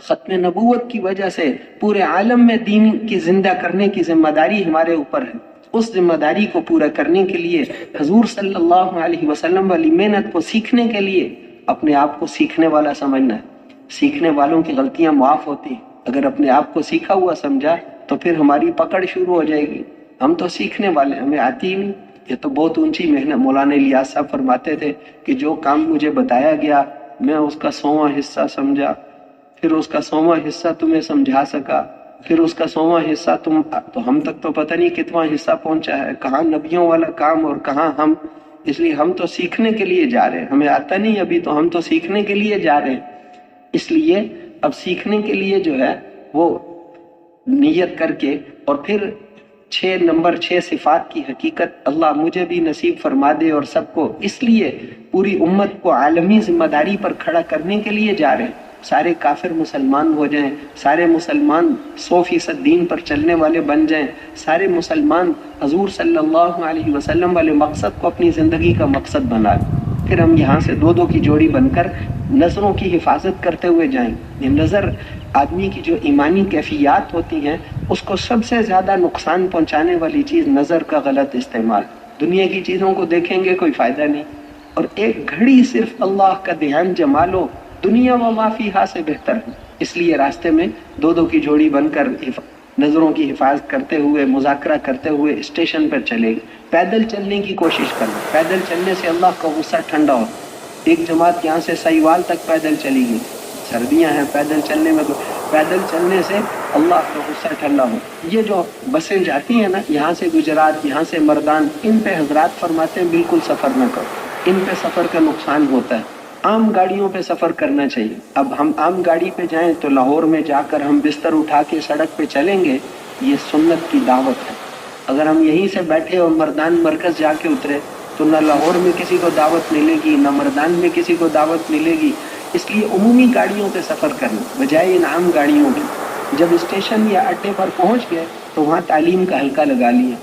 ختم नबूवत की वजह से पूरे आलम में दीन की जिंदा करने की जिम्मेदारी हमारे ऊपर है। उस जिम्मेदारी को पूरा करने के लिए हजूर सल्लल्लाहु अलैहि वसल्लम वाली मेहनत को सीखने के लिए अपने आप को सीखने वाला समझना है। सीखने वालों की गलतियां माफ होती। अगर अपने आप को सीखा हुआ समझा तो फिर हमारी पकड़ शुरू हो जाएगी। हम तो सीखने वाले, हमें आती ही नहीं। ये तो बहुत ऊंची मेहनत। मौलाना इलियास साहब फरमाते थे कि जो काम मुझे बताया गया मैं उसका 100वां हिस्सा समझा, फिर उसका 100वां हिस्सा तुम्हें समझा सका, फिर उसका 100वां हिस्सा तुम, तो हम तक तो पता नहीं कितवां हिस्सा पहुंचा है। कहाँ नबियों वाला काम और कहाँ हम। इसलिए हम तो सीखने के लिए जा रहे हैं, हमें आता नहीं अभी, तो हम तो सीखने के लिए जा रहे हैं। इसलिए अब सीखने के लिए जो है वो नियत करके और फिर 6 सिफात की हकीकत अल्लाह मुझे भी नसीब फरमा दे और सबको। इसलिए पूरी उम्मत को आलमी जिम्मेदारी पर खड़ा करने के लिए जा रहे हैं। सारे काफिर मुसलमान हो जाएं, सारे मुसलमान 100% दीन पर चलने वाले बन जाएं, सारे मुसलमान हजूर सल्लल्लाहु अलैहि वसल्लम वाले मकसद को अपनी ज़िंदगी का मकसद बना लें। फिर हम यहाँ से दो की जोड़ी बनकर नज़रों की हिफाजत करते हुए जाएंगे। नज़र आदमी की जो ईमानी कैफियत होती हैं उसको सबसे ज़्यादा नुकसान पहुँचाने वाली चीज़ नज़र का गलत इस्तेमाल। दुनिया की चीज़ों को देखेंगे कोई फ़ायदा नहीं, और एक घड़ी सिर्फ अल्लाह का ध्यान जमा लो, दुनिया व माफीहा से बेहतर है। इसलिए रास्ते में दो की जोड़ी बनकर नजरों की हिफाजत करते हुए, मुज़ाकरा करते हुए स्टेशन पर चलेगी। पैदल चलने की कोशिश करना। पैदल चलने से अल्लाह का गुस्सा ठंडा हो। एक जमात यहाँ से सहीवाल तक पैदल चलेगी, सर्दियाँ हैं, पैदल चलने में, पैदल चलने से अल्लाह का गुस्सा ठंडा हो। ये जो बसें जाती हैं ना, यहाँ से गुजरात, यहाँ से मर्दान, इन पे हजरात फरमाते हैं बिल्कुल सफ़र न करो, इन पे सफ़र का नुकसान होता है। आम गाड़ियों पे सफ़र करना चाहिए। अब हम आम गाड़ी पे जाएं तो लाहौर में जाकर हम बिस्तर उठा के सड़क पे चलेंगे, ये सुन्नत की दावत है। अगर हम यहीं से बैठे और मर्दान मरकज़ जाके उतरे तो न लाहौर में किसी को दावत मिलेगी, न मर्दान में किसी को दावत मिलेगी। इसलिए उमूमी गाड़ियों पे सफ़र करना बजाय इन आम गाड़ियों के। जब स्टेशन या अड्डे पर पहुँच गए तो वहाँ तालीम का हल्का लगा लिया।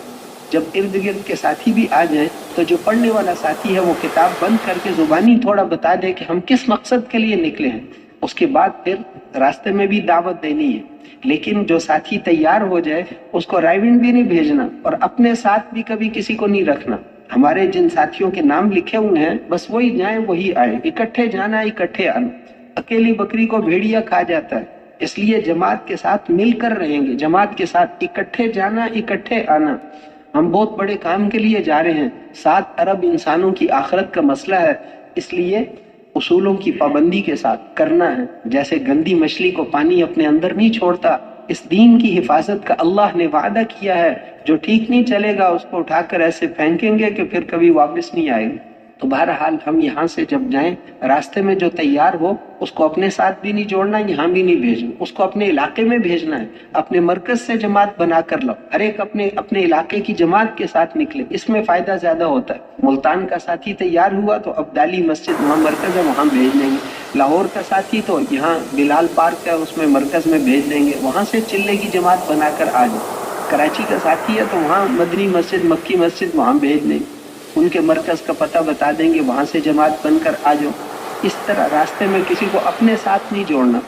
जब इर्द गिर्द के साथी भी आ जाएं तो जो पढ़ने वाला साथी है वो किताब बंद करके जुबानी थोड़ा बता दे कि हम किस मकसद के लिए निकले हैं। उसके बाद फिर रास्ते में भी दावत देनी है। लेकिन जो साथी तैयार हो जाए उसको राइविंड भी नहीं भेजना, और अपने साथ भी कभी किसी को नहीं रखना। हमारे जिन साथियों के नाम लिखे हुए हैं बस वही जाए वही आए, इकट्ठे जाना इकट्ठे आना। अकेली बकरी को भेड़िया खा जाता है। इसलिए जमात के साथ मिलकर रहेंगे, जमात के साथ इकट्ठे जाना इकट्ठे आना। हम बहुत बड़े काम के लिए जा रहे हैं। 7 अरब इंसानों की आखिरत का मसला है, इसलिए उसूलों की पाबंदी के साथ करना है। जैसे गंदी मछली को पानी अपने अंदर नहीं छोड़ता, इस दीन की हिफाजत का अल्लाह ने वादा किया है। जो ठीक नहीं चलेगा उसको उठाकर ऐसे फेंकेंगे कि फिर कभी वापस नहीं आएगा। तो बहरहाल हम यहाँ से जब जाएं, रास्ते में जो तैयार हो उसको अपने साथ भी नहीं जोड़ना, यहाँ भी नहीं भेजना, उसको अपने इलाके में भेजना है। अपने मरकज से जमात बना कर लो, हर एक अपने अपने इलाके की जमात के साथ निकले, इसमें फायदा ज्यादा होता है। मुल्तान का साथी तैयार हुआ तो अब्दाली मस्जिद वहाँ मरकज है, वहाँ भेज देंगे। लाहौर का साथी तो यहाँ बिलाल पार्क है, उसमें मरकज में भेज देंगे, वहाँ से चिल्ले की जमात बनाकर आ जाए। कराची का साथी है तो वहाँ मदनी मस्जिद, मक्की मस्जिद वहाँ भेज देंगे, उनके मरकज का पता बता देंगे, वहां से जमात बनकर आ जाओ। इस तरह रास्ते में किसी को अपने साथ नहीं जोड़ना।